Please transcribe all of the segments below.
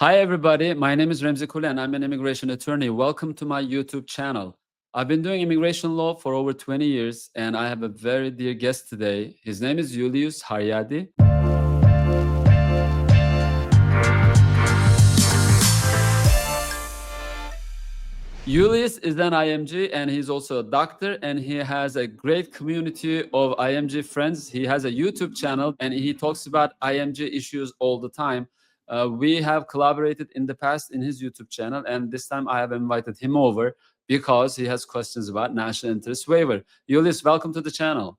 Hi, everybody. My name is Remzi Kulen. I'm an immigration attorney. Welcome to my YouTube channel. I've been doing immigration law for over 20 years, and I have a very dear guest today. His name is Julius Haryadi. Julius is an IMG, and he's also a doctor, and he has a great community of IMG friends. He has a YouTube channel, and he talks about IMG issues all the time. We have collaborated in the past in his YouTube channel, and this time I have invited him over because he has questions about national interest waiver. Julius, welcome to the channel.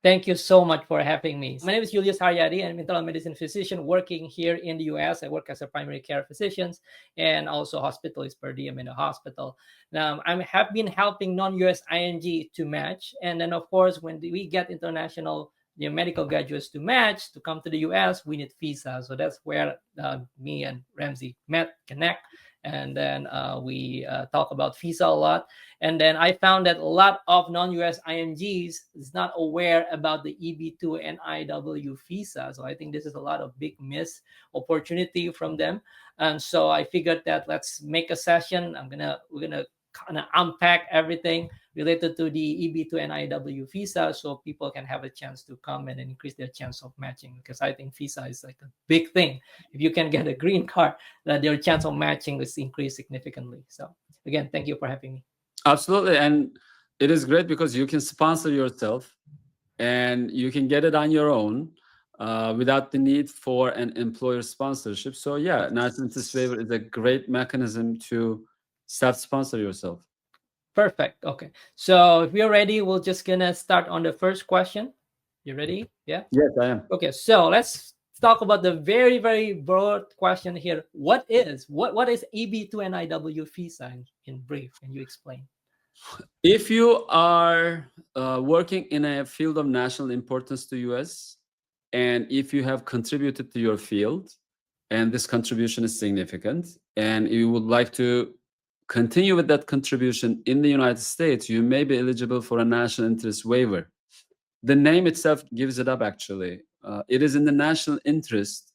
Thank you so much for having me. My name is Julius Haryadi. I'm an internal medicine physician working here in the US. I work as a primary care physician and also hospitalist per diem in a hospital. Now, I have been helping non-US ING to match. And then, of course, when we get international medical graduates to match, to come to the US, we need visa. So that's where me and Remzi connect. And then we talk about visa a lot. And then I found that a lot of non-US IMGs is not aware about the EB-2 and NIW visa. So I think this is a lot of big missed opportunity from them. And so I figured that let's make a session. We're gonna kind of unpack everything related to the EB-2 and NIW visa, so people can have a chance to come and increase their chance of matching. Because I think visa is like a big thing. If you can get a green card, that your chance of matching is increased significantly. So again, thank you for having me. Absolutely. And it is great because you can sponsor yourself and you can get it on your own without the need for an employer sponsorship. So yeah, national interest waiver is a great mechanism to self-sponsor yourself. Perfect. Okay. So if we're ready, we're just gonna start on the first question. You ready? Yeah? Yes, I am. Okay, so let's talk about the very, very broad question here. What is EB-2 NIW visa in brief? Can you explain? If you are working in a field of national importance to US, and if you have contributed to your field, and this contribution is significant, and you would like to continue with that contribution in the United States, you may be eligible for a national interest waiver. The name itself gives it up, actually. It is in the national interest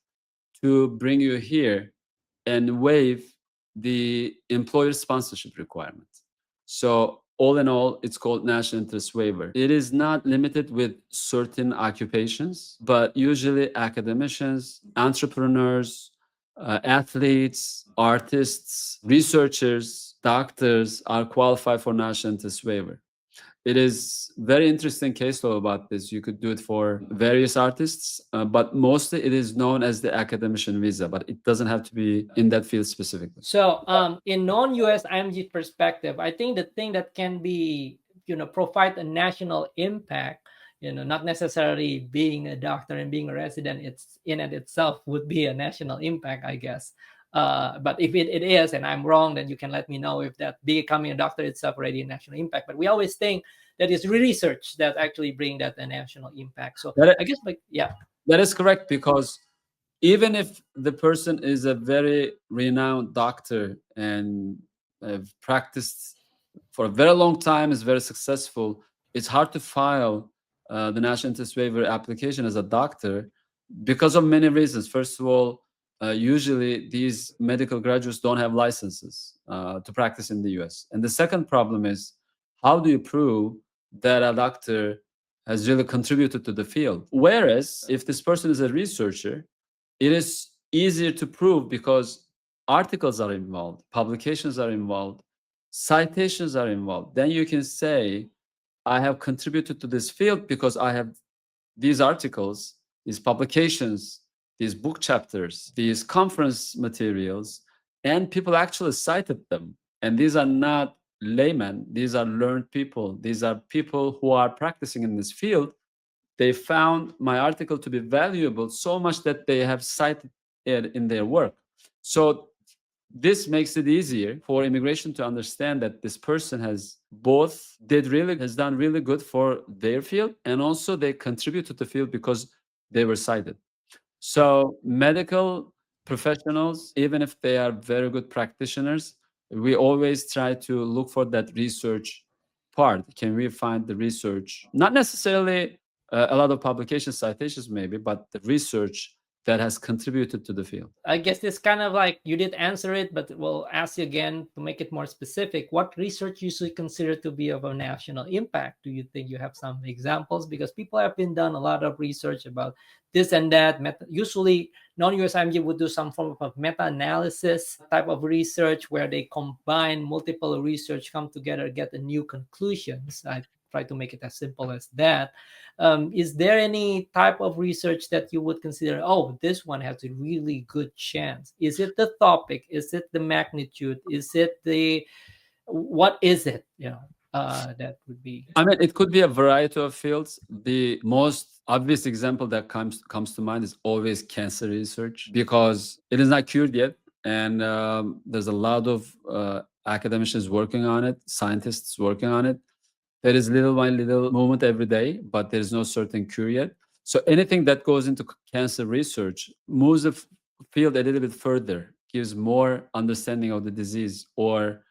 to bring you here and waive the employer sponsorship requirement. So all in all, it's called national interest waiver. It is not limited with certain occupations, but usually academicians, entrepreneurs, athletes, artists, researchers, doctors are qualified for national interest waiver. It is very interesting case law about this. You could do it for various artists, but mostly it is known as the academician visa, but it doesn't have to be in that field specifically. So in non-US IMG perspective, I think the thing that can be, provide a national impact, not necessarily being a doctor and being a resident, it's in and itself would be a national impact, I guess. But if it is, and I'm wrong, then you can let me know if that becoming a doctor itself already a national impact. But we always think that it's research that actually bring that a national impact. So I guess, that is correct, because even if the person is a very renowned doctor and have practiced for a very long time, is very successful, it's hard to file the national interest waiver application as a doctor because of many reasons. First of all, usually these medical graduates don't have licenses to practice in the US. And the second problem is, how do you prove that a doctor has really contributed to the field? Whereas if this person is a researcher, it is easier to prove because articles are involved, publications are involved, citations are involved. Then you can say, I have contributed to this field because I have these articles, these publications, these book chapters, these conference materials, and people actually cited them. And these are not laymen, these are learned people. These are people who are practicing in this field. They found my article to be valuable so much that they have cited it in their work. So this makes it easier for immigration to understand that this person has done really good for their field, and also they contribute to the field because they were cited. So medical professionals, even if they are very good practitioners, we always try to look for that research part. Can we find the research? Not necessarily a lot of publication citations maybe, but the research that has contributed to the field? I guess this kind of like you did answer it, but we'll ask you again to make it more specific. What research usually considered to be of a national impact? Do you think you have some examples? Because people have been done a lot of research about this and that. Usually, non-USIMG would do some form of meta-analysis type of research where they combine multiple research, come together, get a new conclusions. I try to make it as simple as that. Is there any type of research that you would consider, oh, this one has a really good chance? Is it the topic? Is it the magnitude? Is it what is it? That would be. I mean, it could be a variety of fields. The most obvious example that comes to mind is always cancer research, because it is not cured yet. And there's a lot of academicians working on it, scientists working on it. There is little by little movement every day, but there is no certain cure yet. So anything that goes into cancer research moves the field a little bit further, gives more understanding of the disease, or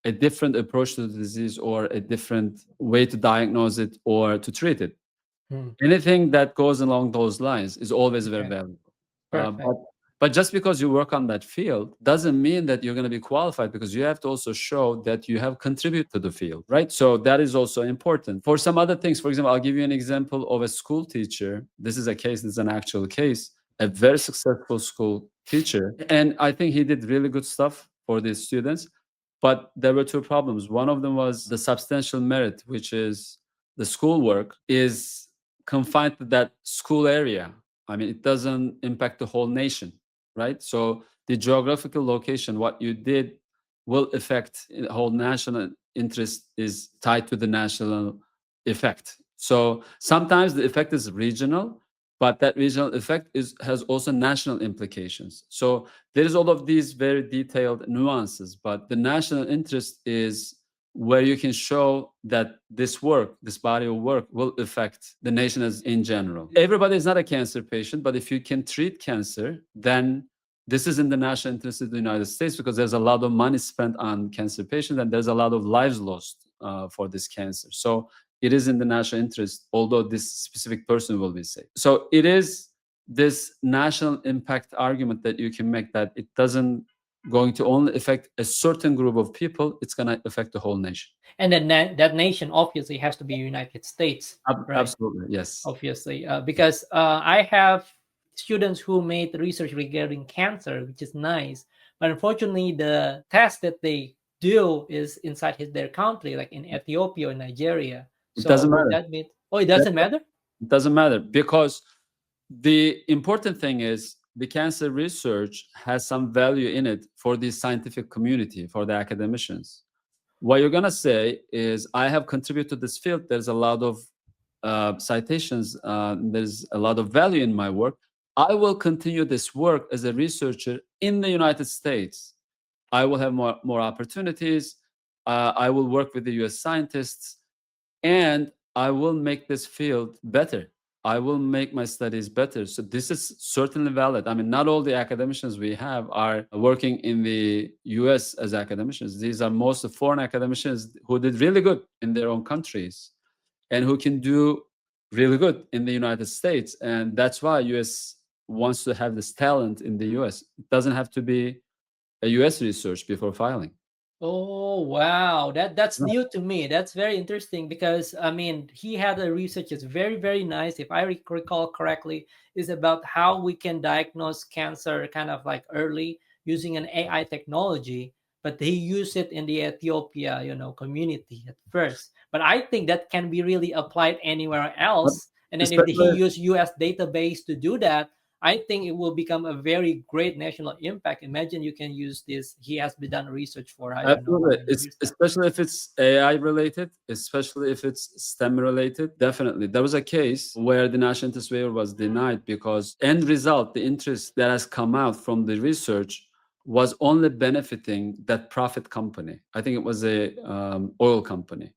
a different approach to the disease, or a different way to diagnose it or to treat it. Anything that goes along those lines is always very valuable. But just because you work on that field doesn't mean that you're going to be qualified, because you have to also show that you have contributed to the field, right? So that is also important. For some other things, for example, I'll give you an example of a school teacher. This is an actual case, a very successful school teacher. And I think he did really good stuff for these students. But there were two problems. One of them was the substantial merit, which is the schoolwork is confined to that school area. I mean, it doesn't impact the whole nation, right? So the geographical location, what you did, will affect the whole national interest is tied to the national effect. So sometimes the effect is regional, but that regional effect has also national implications. So there is all of these very detailed nuances, but the national interest is where you can show that this body of work will affect the nation as in general. Everybody is not a cancer patient, but if you can treat cancer, then this is in the national interest of the United States, because there's a lot of money spent on cancer patients and there's a lot of lives lost for this cancer. So it is in the national interest, although this specific person will be safe. So it is this national impact argument that you can make, that it doesn't going to only affect a certain group of people, it's going to affect the whole nation. And then that nation obviously has to be United States. Right? Absolutely, yes. Obviously, because I have students who made research regarding cancer, which is nice. But unfortunately, the test that they do is inside their country, like in Ethiopia or Nigeria. It doesn't matter. It doesn't matter? It doesn't matter, because the important thing is the cancer research has some value in it for the scientific community, for the academicians. What you're going to say is, I have contributed to this field. There's a lot of citations. There's a lot of value in my work. I will continue this work as a researcher in the United States. I will have more opportunities. I will work with the US scientists, and I will make this field better. I will make my studies better. So this is certainly valid. I mean, not all the academicians we have are working in the US as academicians. These are most of foreign academicians who did really good in their own countries and who can do really good in the United States. And that's why US wants to have this talent in the US. It doesn't have to be a US research before filing. Oh, wow. That's new to me. That's very interesting, because I mean, he had a research that's very, very nice. If I recall correctly, is about how we can diagnose cancer kind of like early using an AI technology, but he used it in the Ethiopia, community at first. But I think that can be really applied anywhere else. And then if he used US database to do that, I think it will become a very great national impact. Imagine you can use this. He has been done research for. Absolutely. Especially if it's AI related, especially if it's STEM related. Definitely. There was a case where the national interest waiver was denied because end result, the interest that has come out from the research was only benefiting that profit company. I think it was a oil company.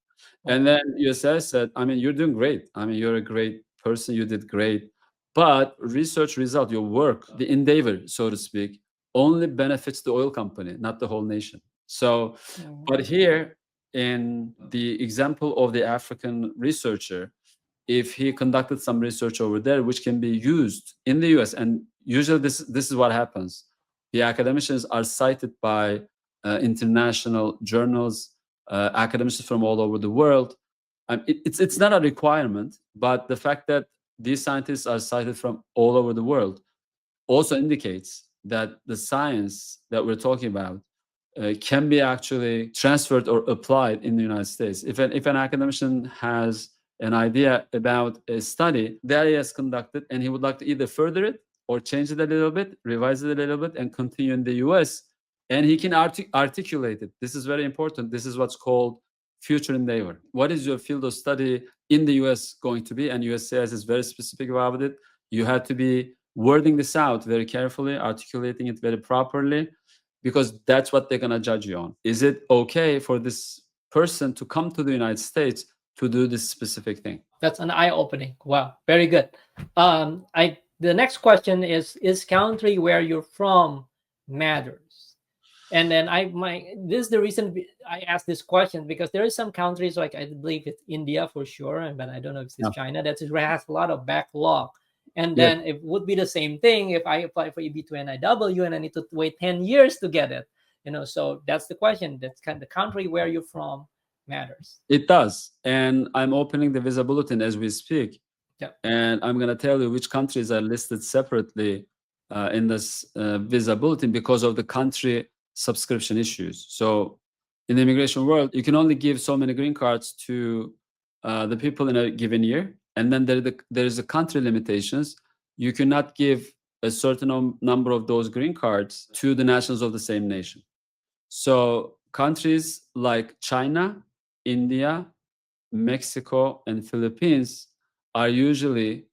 And then USCIS said, I mean, you're doing great. I mean, you're a great person. You did great. But research result, your work, the endeavor, so to speak, only benefits the oil company, not the whole nation. So, but here in the example of the African researcher, if he conducted some research over there, which can be used in the US, and usually this is what happens. The academicians are cited by international journals, academicians from all over the world. It's not a requirement, but the fact that these scientists are cited from all over the world also indicates that the science that we're talking about can be actually transferred or applied in the United States. If an academician has an idea about a study that he has conducted and he would like to either further it or change it a little bit, revise it a little bit, and continue in the US, and he can articulate it. This is very important. This is what's called future endeavor. What is your field of study in the US going to be? And USCIS is very specific about it. You have to be wording this out very carefully, articulating it very properly, because that's what they're going to judge you on. Is it okay for this person to come to the United States to do this specific thing? That's an eye-opening. Wow, very good. The next question is country where you're from matters? And then this is the reason I asked this question, because there is some countries, like I believe it's India for sure, but I don't know if it's China, that has a lot of backlog. And then it would be the same thing if I apply for EB-2 NIW and I need to wait 10 years to get it. So that's the question. That's kind of the country where you're from matters. It does. And I'm opening the visa bulletin as we speak. Yeah. And I'm going to tell you which countries are listed separately in this visa bulletin because of the country subscription issues. So in the immigration world, you can only give so many green cards to the people in a given year. And then there is a country limitations. You cannot give a certain number of those green cards to the nationals of the same nation. So countries like China, India, Mexico, and Philippines are usually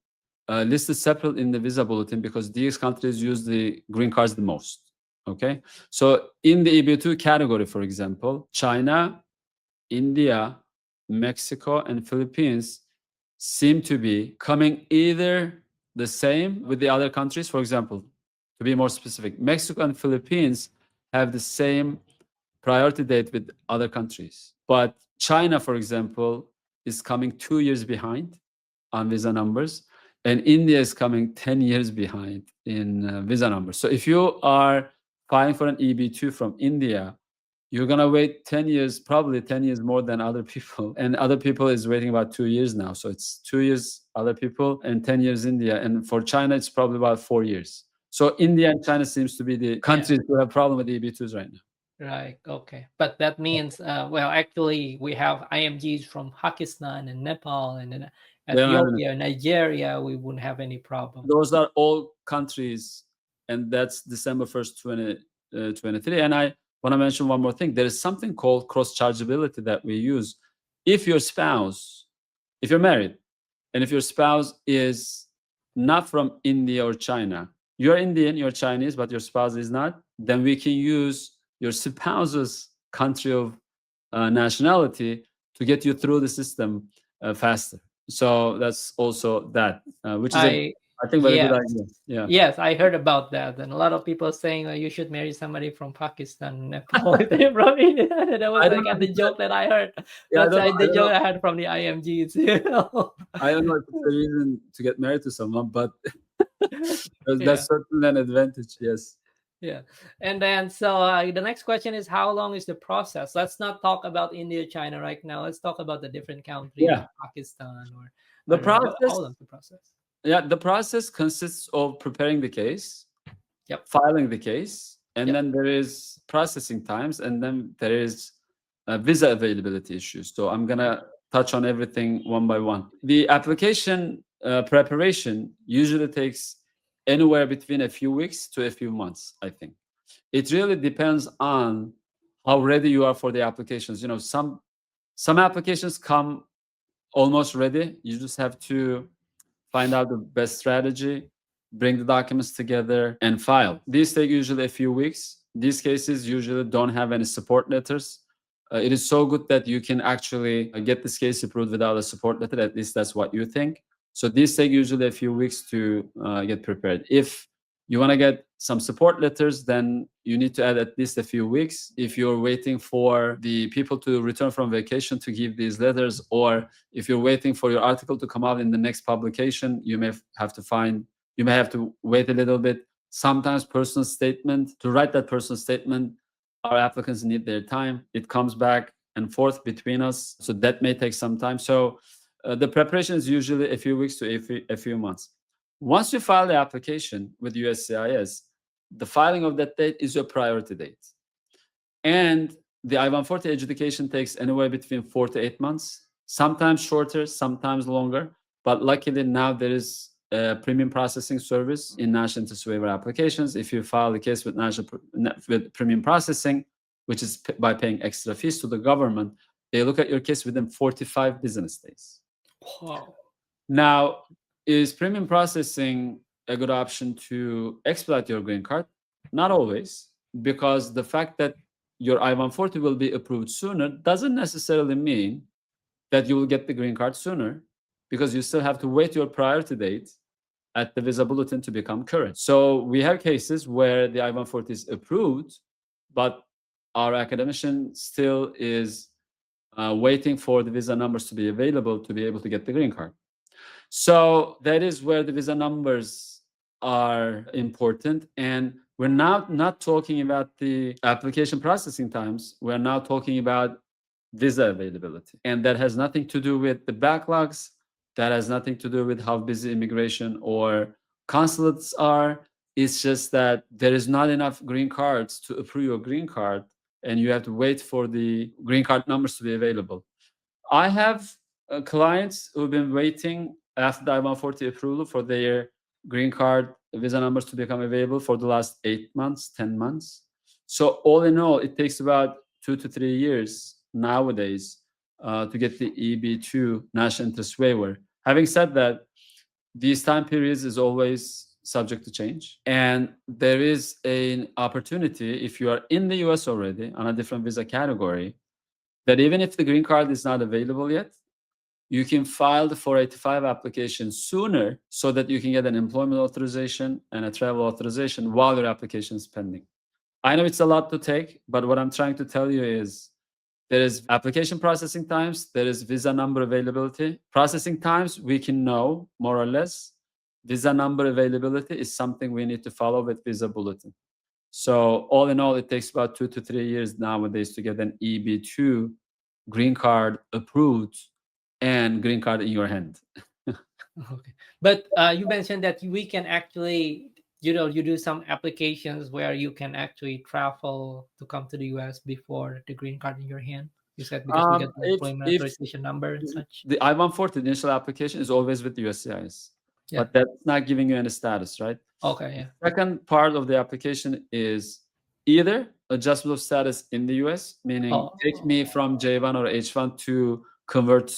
listed separately in the visa bulletin because these countries use the green cards the most. Okay, so in the EB-2 category, for example, China, India, Mexico, and Philippines seem to be coming either the same with the other countries. For example, to be more specific, Mexico and Philippines have the same priority date with other countries. But China, for example, is coming 2 years behind on visa numbers, and India is coming 10 years behind in visa numbers. So if you are filing for an EB-2 from India, you're going to wait 10 years, probably 10 years more than other people. And other people is waiting about 2 years now. So it's 2 years other people and 10 years India. And for China, it's probably about 4 years. So India and China seems to be the countries who have problem with EB-2s right now. Right. Okay. But that means, well, actually, we have IMGs from Pakistan and Nepal and then Ethiopia, Nigeria. We wouldn't have any problem. Those are all countries, and that's December 1st, 2023. And I want to mention one more thing. There is something called cross-chargeability that we use. If your spouse, if you're married, and if your spouse is not from India or China, you're Indian, you're Chinese, but your spouse is not, then we can use your spouse's country of nationality to get you through the system faster. So that's also that, which is I think very good idea. Yeah. Yes, I heard about that, and a lot of people saying you should marry somebody from Pakistan, Nepal, from India. That was like the joke that I heard. That's the joke I heard from the IMGs. I don't know if it's a reason to get married to someone, but that's certainly an advantage. Yes. Yeah. And then so the next question is, how long is the process? Let's not talk about India, China right now. Let's talk about the different countries, like Pakistan or the process. How long is the process? Yeah, the process consists of preparing the case, filing the case, and then there is processing times, and then there is visa availability issues. So I'm gonna touch on everything one by one. The application preparation usually takes anywhere between a few weeks to a few months, I think. It really depends on how ready you are for the applications. You know, some applications come almost ready. You just have to find out the best strategy, bring the documents together, and file. These take usually a few weeks. These cases usually don't have any support letters. It is so good that you can actually get this case approved without a support letter. At least that's what you think. So these take usually a few weeks to get prepared. If you want to get some support letters, then you need to add at least a few weeks. If you're waiting for the people to return from vacation to give these letters, or if you're waiting for your article to come out in the next publication, you may have to find You may have to wait a little bit. Sometimes personal statement, to write that personal statement, our applicants need their time. It comes back and forth between us. So that may take some time. So the preparation is usually a few weeks to a few months. Once you file the application with USCIS, the filing of that date is your priority date. And the I-140 adjudication takes anywhere between 4 to 8 months, sometimes shorter, sometimes longer. But luckily now there is a premium processing service in national interest waiver applications. If you file the case with with premium processing, which is by paying extra fees to the government, they look at your case within 45 business days. Wow. Now, is premium processing a good option to expedite your green card? Not always, because the fact that your I-140 will be approved sooner doesn't necessarily mean that you will get the green card sooner, because you still have to wait your priority date at the visa bulletin to become current. So we have cases where the I-140 is approved, but our academician still is waiting for the visa numbers to be available to be able to get the green card. So that is where the visa numbers are important. And we're now not talking about the application processing times. We're now talking about visa availability. And that has nothing to do with the backlogs. That has nothing to do with how busy immigration or consulates are. It's just that there is not enough green cards to approve your green card, and you have to wait for the green card numbers to be available. I have clients who've been waiting after the I-140 approval for their green card visa numbers to become available for the last 8 months, 10 months. So all in all, it takes about 2 to 3 years nowadays to get the EB-2 national interest waiver. Having said that, these time periods is always subject to change. And there is an opportunity, if you are in the US already on a different visa category, that even if the green card is not available yet, you can file the 485 application sooner so that you can get an employment authorization and a travel authorization while your application is pending. I know it's a lot to take, but what I'm trying to tell you is there is application processing times, there is visa number availability. Processing times, we can know more or less. Visa number availability is something we need to follow with visa bulletin. So all in all, it takes about 2 to 3 years nowadays to get an EB-2 green card approved and green card in your hand. Okay. But you mentioned that we can actually, you do some applications where you can actually travel to come to the US before the green card in your hand. You said because we get the employment authorization number and such. The I-140 initial application is always with the USCIS, Yeah. but that's not giving you any status, right? Okay, yeah. The second part of the application is either adjustment of status in the US, meaning take me from J1 or H1 to convert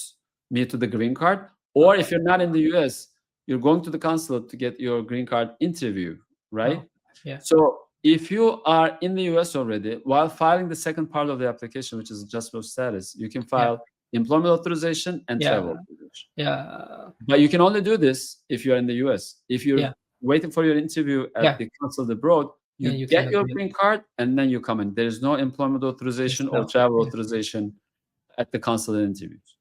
me to the green card, or if you're not in the US, you're going to the consulate to get your green card interview, right? Yeah. So if you are in the US already, while filing the second part of the application, which is adjustment of status, you can file employment authorization and travel authorization. Yeah. But you can only do this if you're in the US. If you're waiting for your interview at the consulate abroad, you get your green card and then you come in. There's no employment authorization or travel authorization at the consulate interviews.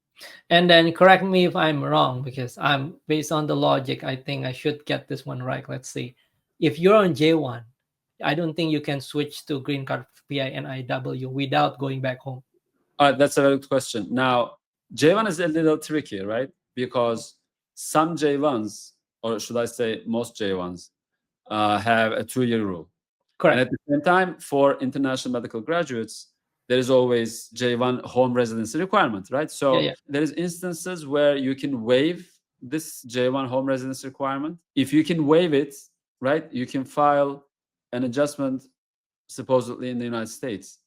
And then correct me if I'm wrong, because I'm based on the logic, I think I should get this one right. Let's see. If you're on J1, I don't think you can switch to green card via NIW without going back home. That's a very good question. Now, J1 is a little tricky, right? Because some J1s, or should I say most J1s, have a 2-year rule. Correct. And at the same time, for international medical graduates, there is always J1 home residency requirement, right? So there is instances where you can waive this J1 home residency requirement. If you can waive it, right, you can file an adjustment supposedly in the United States.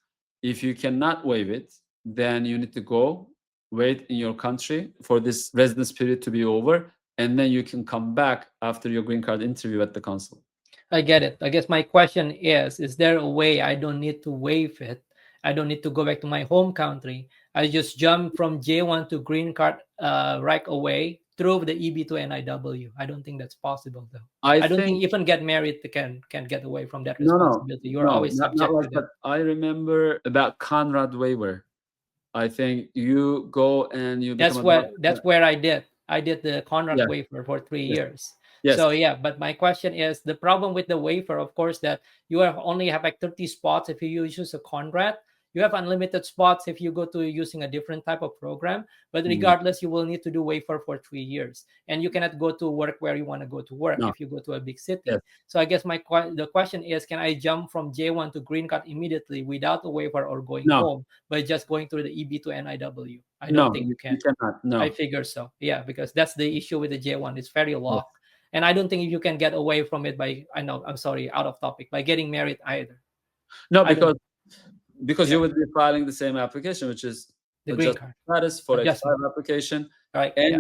If you cannot waive it, then you need to go wait in your country for this residence period to be over, and then you can come back after your green card interview at the consulate. I get it. I guess my question is there a way I don't need to waive it? I don't need to go back to my home country. I just jump from J1 to green card right away through the EB-2 NIW. I don't think that's possible, though. I don't think even get married can get away from that responsibility. You're always subject to that. I remember about Conrad waiver. I think you go and you that's where I did the Conrad waiver for 3 years. Yes. So yeah, but my question is the problem with the waiver, of course, that you only have like 30 spots if you use a contract. You have unlimited spots if you go to using a different type of program. But Mm. regardless, you will need to do waiver for 3 years, and you cannot go to work where you want to go to work No. if you go to a big city. Yes. So I guess the question is, can I jump from J1 to green card immediately without a waiver or going No. home by just going through the EB-2 NIW? I don't No. think you You can. cannot. No. I figure so. Yeah, because that's the issue with the J1. It's very Yes. locked. And I don't think you can get away from it by, I know, I'm sorry, out of topic, by getting married either. No, I don't because Yeah. you would be filing the same application, which is The for green just card status, for adjustment, H5 application, right? Yeah,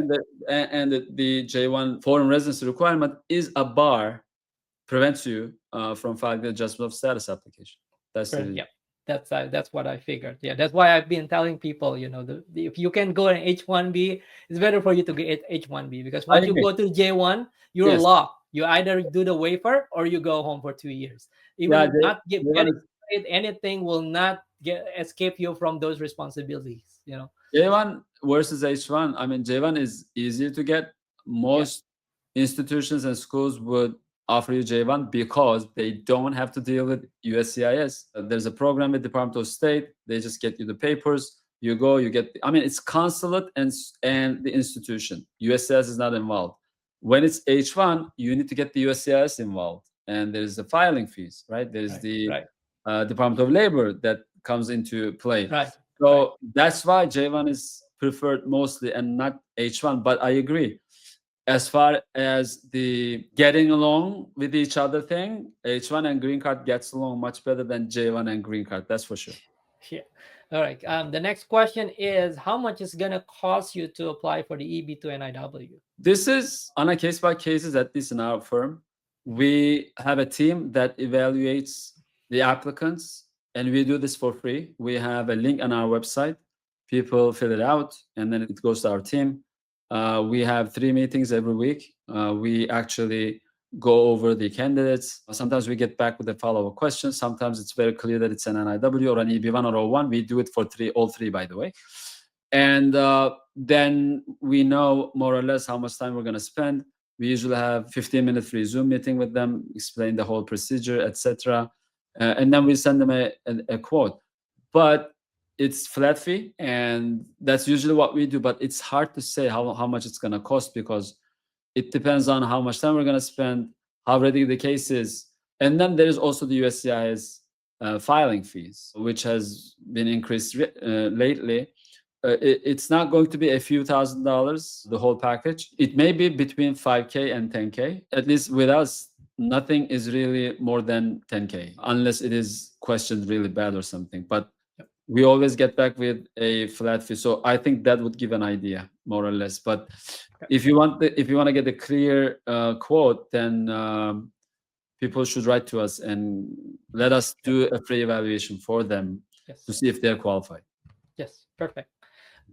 and the J1 foreign residency requirement is a bar, prevents you from filing the adjustment of status application. That's the yeah. That's what I figured. Yeah, that's why I've been telling people, if you can go an H1B, it's better for you to get H1B, because I once you agree. go to J1, you're Yes. locked. You either do the waiver or you go home for 2 years. Yeah. Even not J1 getting is married, anything will not escape you from those responsibilities. J1 versus H1. I mean, J1 is easier to get. Yeah, Most institutions and schools would offer you J1 because they don't have to deal with USCIS. There's a program with Department of State. They just get you the papers. You go, you get. I mean, it's consulate and the institution. USCIS is not involved. When it's H1, you need to get the USCIS involved, and there's the filing fees, right? There's the right, Department of Labor that comes into play. right, right. So that's why J1 is preferred mostly and not H1. But I agree. As far as the getting along with each other thing, H1 and green card gets along much better than J1 and green card. That's for sure. Yeah. All right. The next question is, how much is gonna cost you to apply for the EB-2 NIW? This is on a case by cases, at least in our firm. We have a team that evaluates the applicants, and we do this for free. We have a link on our website. People fill it out, and then it goes to our team. We have 3 meetings every week. We actually go over the candidates. Sometimes we get back with a follow-up question. Sometimes it's very clear that it's an NIW or an EB1 or O1. We do it for all three, by the way. And then we know more or less how much time we're going to spend. We usually have 15-minute free Zoom meeting with them, explain the whole procedure, etc. And then we send them a quote. But it's flat fee, and that's usually what we do. But it's hard to say how much it's going to cost, because it depends on how much time we're going to spend, how ready the case is. And then there is also the USCIS filing fees, which has been increased lately. It's not going to be a few $1,000s, the whole package. It may be between 5K and 10K. At least with us, nothing is really more than 10K, unless it is questioned really bad or something. But we always get back with a flat fee. So I think that would give an idea, more or less. But if you want to get a clear quote, then people should write to us and let us do a free evaluation for them to see if they're qualified. Yes, perfect.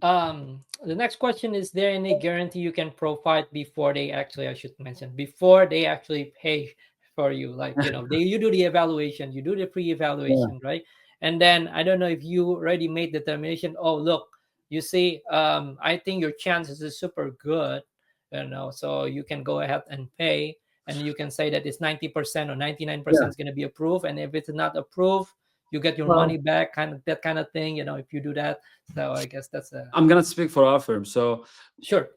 The next question is, there any guarantee you can provide before they actually, I should mention, before they actually pay for you? Like, you do the evaluation, you do the pre-evaluation, right? And then I don't know if you already made determination. Oh, look, you see, I think your chances is super good, so you can go ahead and pay, and you can say that it's 90% or 99% is going to be approved. And if it's not approved, you get your money back, that kind of thing, if you do that. So I guess that's I'm gonna speak for our firm. So sure.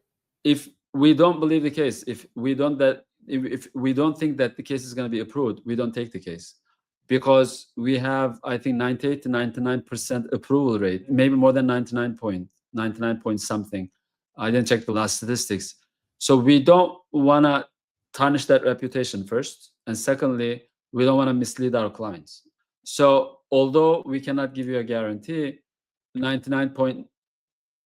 If we don't believe the case, if we don't think that the case is gonna be approved, we don't take the case, because we have, I think, 98 to 99% approval rate, maybe more than 99 point something. I didn't check the last statistics. So we don't wanna tarnish that reputation first, and secondly, we don't wanna mislead our clients. So although we cannot give you a guarantee, 99 point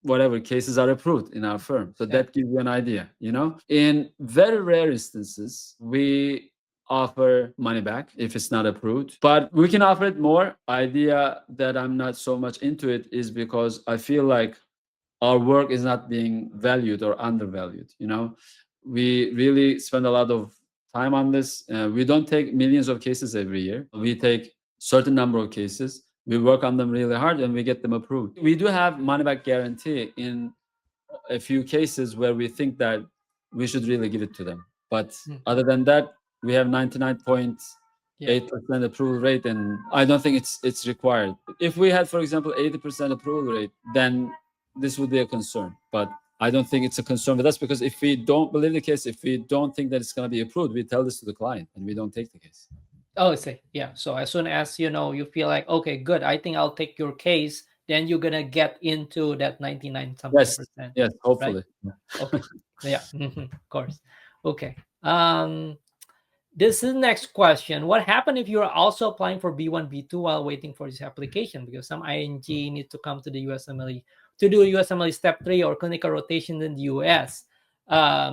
whatever cases are approved in our firm. So that gives you an idea, In very rare instances, we offer money back if it's not approved, but we can offer it more. Idea that I'm not so much into it is because I feel like our work is not being valued or undervalued, We really spend a lot of time on this. We don't take millions of cases every year. We take certain number of cases. We work on them really hard and we get them approved. We do have money back guarantee in a few cases where we think that we should really give it to them. But other than that, we have 99.8% approval rate, and I don't think it's required. If we had, for example, 80% approval rate, then this would be a concern. But I don't think it's a concern with us, because if we don't believe the case, if we don't think that it's going to be approved, we tell this to the client and we don't take the case. Oh, I see. Yeah. So as soon as you feel like, okay, good, I think I'll take your case, then you're gonna get into that 99 something percent. Yes, hopefully. Right? Okay. Yeah. Of course. Okay. This is the next question. What happened if you're also applying for B1, B2 while waiting for this application? Because some ING need to come to the USMLE to do USMLE Step 3 or clinical rotation in the US.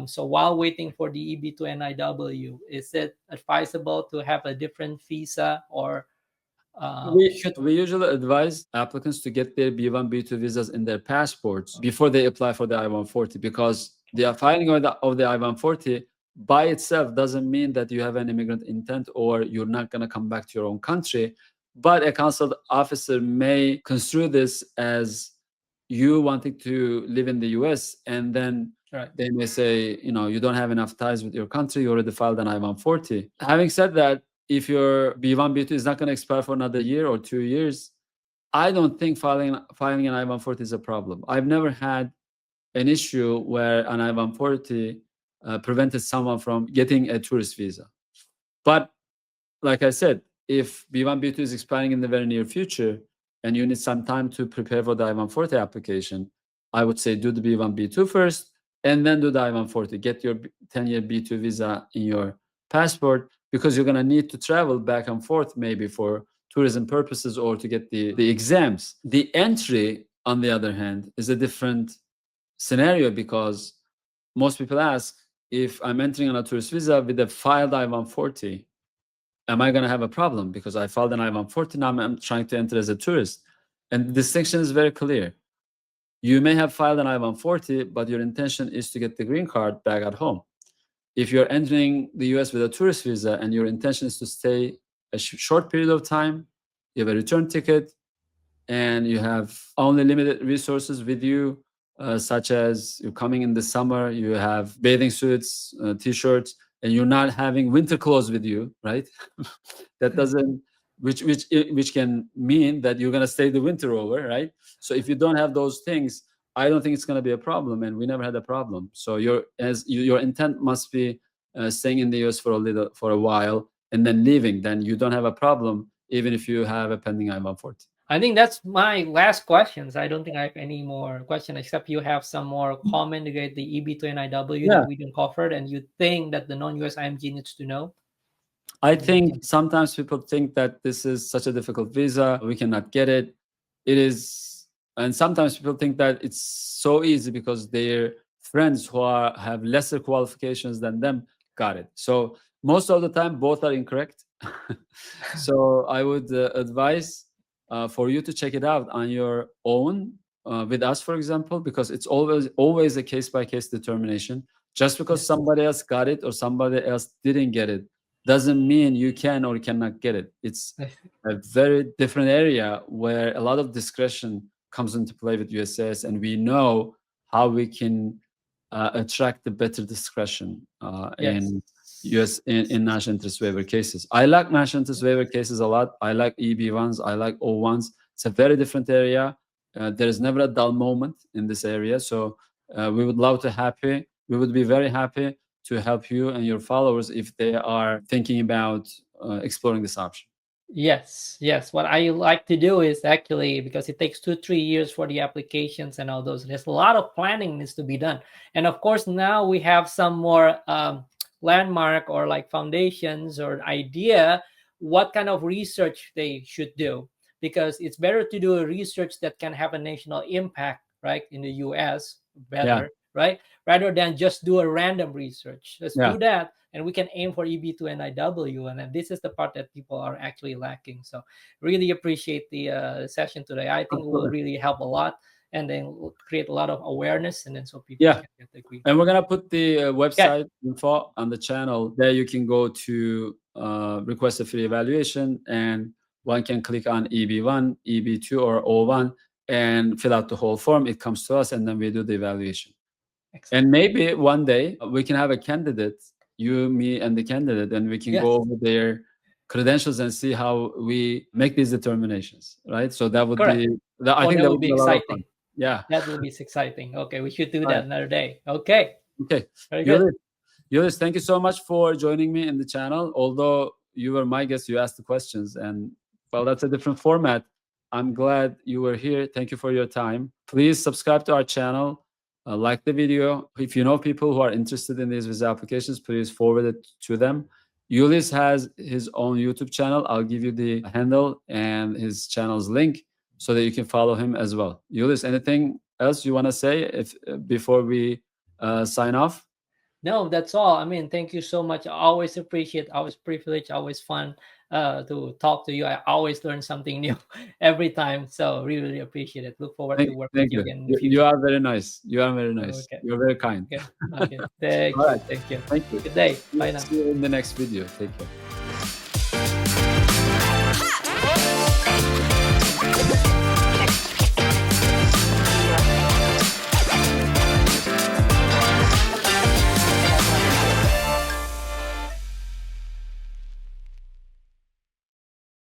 So while waiting for the EB-2 NIW, is it advisable to have a different visa, or we usually advise applicants to get their B1, B2 visas in their passports before they apply for the I-140, because the filing of the I-140 by itself doesn't mean that you have an immigrant intent or you're not going to come back to your own country. But a consular officer may construe this as you wanting to live in the US, and then they may say, you don't have enough ties with your country, you already filed an I-140. Having said that, if your B1, B2 is not going to expire for another year or 2 years, I don't think filing an I-140 is a problem. I've never had an issue where an I-140 prevented someone from getting a tourist visa. But like I said, if B1, B2 is expiring in the very near future and you need some time to prepare for the I-140 application, I would say do the B1, B2 first, and then do the I-140. Get your 10-year B2 visa in your passport, because you're going to need to travel back and forth maybe for tourism purposes or to get the exams. The entry, on the other hand, is a different scenario, because most people ask, if I'm entering on a tourist visa with a filed I-140, am I going to have a problem because I filed an I-140, now I'm trying to enter as a tourist? And the distinction is very clear. You may have filed an I-140, but your intention is to get the green card back at home. If you're entering the US with a tourist visa and your intention is to stay a short period of time, you have a return ticket, and you have only limited resources with you, such as you're coming in the summer, you have bathing suits, t-shirts, and you're not having winter clothes with you, right? That doesn't, which can mean that you're going to stay the winter over, right? So if you don't have those things, I don't think it's going to be a problem, and we never had a problem. So your intent must be staying in the US for a while and then leaving. Then you don't have a problem, even if you have a pending I-140. I think that's my last questions. I don't think I have any more questions, except you have some more comment regarding the EB-2 NIW that we didn't cover, and you think that the non-US IMG needs to know. I think sometimes people think that this is such a difficult visa, we cannot get it. It is, and sometimes people think that it's so easy because their friends who have lesser qualifications than them got it. So most of the time, both are incorrect. So I would advise for you to check it out on your own with us, for example, because it's always a case-by-case determination. Just because somebody else got it or somebody else didn't get it doesn't mean you can or cannot get it. It's a very different area where a lot of discretion comes into play with USCIS, and we know how we can attract the better discretion in national interest waiver cases. I like national interest waiver cases a lot. I like EB1s. I like O1s. It's a very different area. There is never a dull moment in this area. So we would be very happy to help you and your followers if they are thinking about exploring this option. Yes. What I like to do is actually, because it takes 2-3 years for the applications and all those, there's a lot of planning needs to be done. And of course, now we have some more landmark or like foundations or idea what kind of research they should do, because it's better to do a research that can have a national impact, right, in the US better, right, rather than just do a random research. Let's do that, and we can aim for EB-2 NIW, and then this is the part that people are actually lacking. So really appreciate the session today. I think it will really help a lot, and then we'll create a lot of awareness, and then so people can get the green. And we're gonna put the website info on the channel. There you can go to request a free evaluation, and one can click on EB1, EB2, or O1 and fill out the whole form. It comes to us, and then we do the evaluation. Excellent. And maybe one day we can have a candidate, you, me, and the candidate, and we can Yes. go over their credentials and see how we make these determinations, right? So that would Correct. be, I think That that would would be be a lot of fun. exciting. Yeah. That will be exciting. Okay, we should do All that right. another day. Okay. Okay. Very good. Yulis, thank you so much for joining me in the channel. Although you were my guest, you asked the questions, and well, that's a different format. I'm glad you were here. Thank you for your time. Please subscribe to our channel, like the video. If you know people who are interested in these visa applications, please forward it to them. Yulis has his own YouTube channel. I'll give you the handle and his channel's link so that you can follow him as well. Yulis, anything else you want to say before we sign off? No, that's all. I mean, thank you so much. I always appreciate, always privileged, always fun to talk to you. I always learn something new every time. So really, really appreciate it. Look forward to work with Thank you you. again in the You future. are very nice. You are very nice. Okay. You're very kind. Okay. Okay. Thank All you. right. Thank you. Thank you. Good day. Bye now. See you in the next video. Take care.